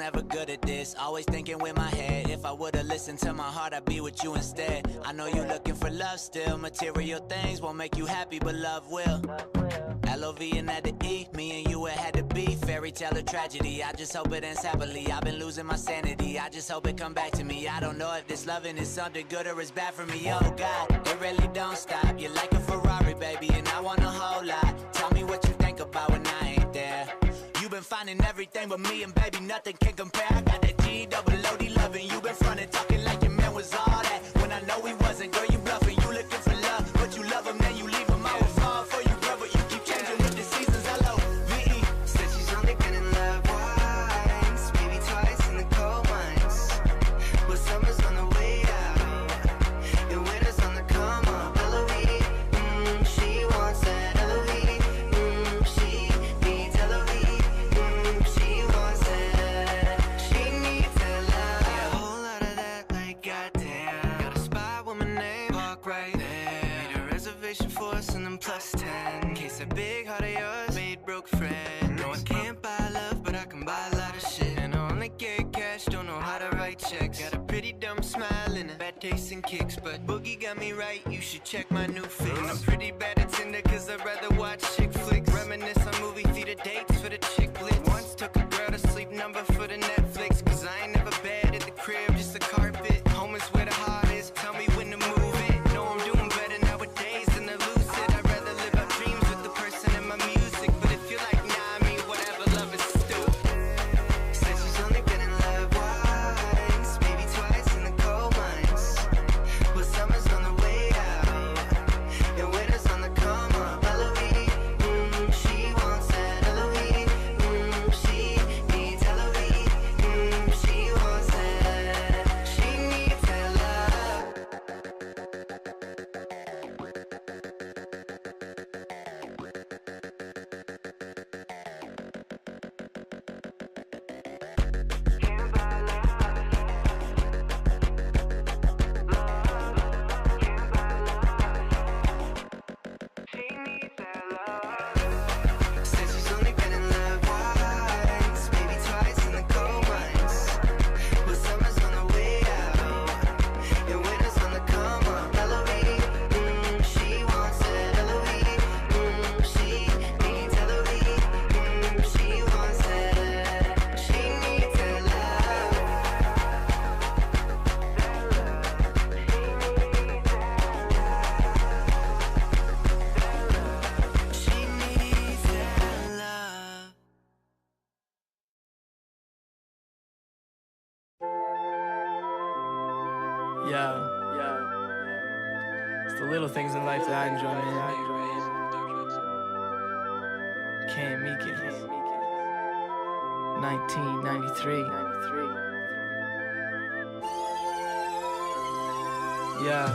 never good at this. Always thinking with my head. If I would've listened to my heart, I'd be with you instead. I know you looking for love still. Material things won't make you happy, but love will. L-O-V and at the E, me and you, it had to be. Fairy tale or tragedy, I just hope it ends happily. I've been losing my sanity, I just hope it come back to me. I don't know if this loving is something good or it's bad for me. Oh God, it really don't stop. You're like a Ferrari, baby, and I want a whole lot. Tell me what you think about when I ain't there. You've been finding everything but me, and baby, nothing can compare. I got that G-double-O-D loving. You been frontin', talking like your man was all that, when I know he wasn't. Girl, you bluffing, you looking for love, but you love him, then you leave him. I would fall for you, girl, but you keep changing with the seasons. L-O-V-E. Said she's only been in love once, maybe twice in the cold months. But summer's on the way out, and winter's on the come up. L-O-V-E, she wants that. L-O-V-E, she needs L-O-V-E, she wants that. She needs that love. Yeah, a whole lot of that, like goddamn. Got a spot with my name, park right there. Made a reservation for us and then plus 10. In case that big heart of yours made broke friend. No, I can't buy love, but I can buy a lot of shit. And I only get cash, don't know how to write checks. Got a pretty dumb smile and a bad taste in kicks, but Boogie got me right, you should check my new face. I'm pretty bad at Tinder, cause I'd rather watch chick flicks. Reminisce on movie theater dates for the chick blitz. Once took a girl to sleep number for the Netflix, cause I ain't never bad at the crib, just the carpet. Home is where the heart is, tell me when to move it. Know I'm doing better nowadays than the lucid. I'd rather live out dreams with the person in my music. But if you're like, nah, I mean, whatever, love is stupid. Said she's only been in love once, maybe twice in the cold months. But summer's on the way out, and winter's on the come up. L-O-V-E, she wants that. L-O-V-E, she needs L-O-V-E, she wants that. She needs that love. Said she's only been in love once, maybe twice in the cold months. But summer's on the way out, and winter's on the come up. L-O-V-E, she wants that. L-O-V-E, she needs L-O-V-E, she wants that. She needs that love. She needs that love. Yeah. It's the little things in life that I enjoy, man. Can't make it. 1993. Yeah.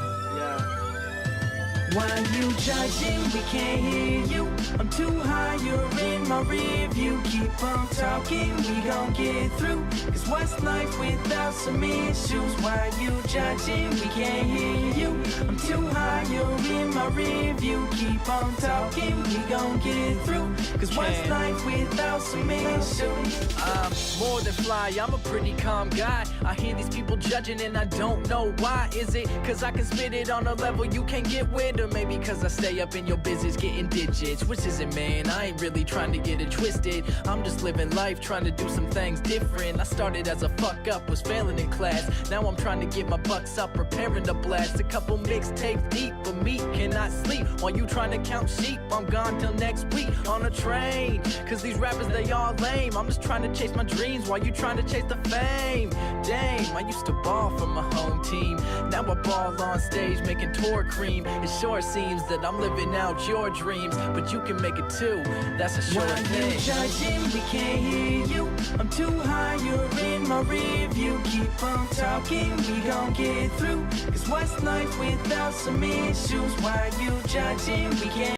Why you judging? We can't hear you. I'm too high, you're in my rear view. Keep on talking, we gon' get through. Cause what's life without some issues? Why you judging? We can't hear you. I'm too high, you're in my rear view. Keep on talking, we gon' get through. Cause what's life without some issues? I'm more than fly, I'm a pretty calm guy. I hear these people judging and I don't know why. Is it cause I can spit it on a level you can't get with? Or maybe cause I stay up in your business getting digits? Which is it, man? I ain't really trying to get it twisted. I'm just living life, trying to do some things different. I started as a fuck up, was failing in class. Now I'm trying to get my bucks up, preparing to blast a couple mixtapes deep. But me cannot sleep while you trying to count sheep. I'm gone till next week on a train. Cause these rappers, they all lame. I'm just trying to chase my dreams while you trying to chase the fame. Damn, I used to ball for my home team. Now I ball on stage making tour cream. It sure seems that I'm living out your dreams, but you can make it too, that's a sure Why thing. you judging? We can't hear you. I'm too high, you're in my rear view. Keep on talking, we gon' get through. Cause what's life without some issues? Why you judging? We can't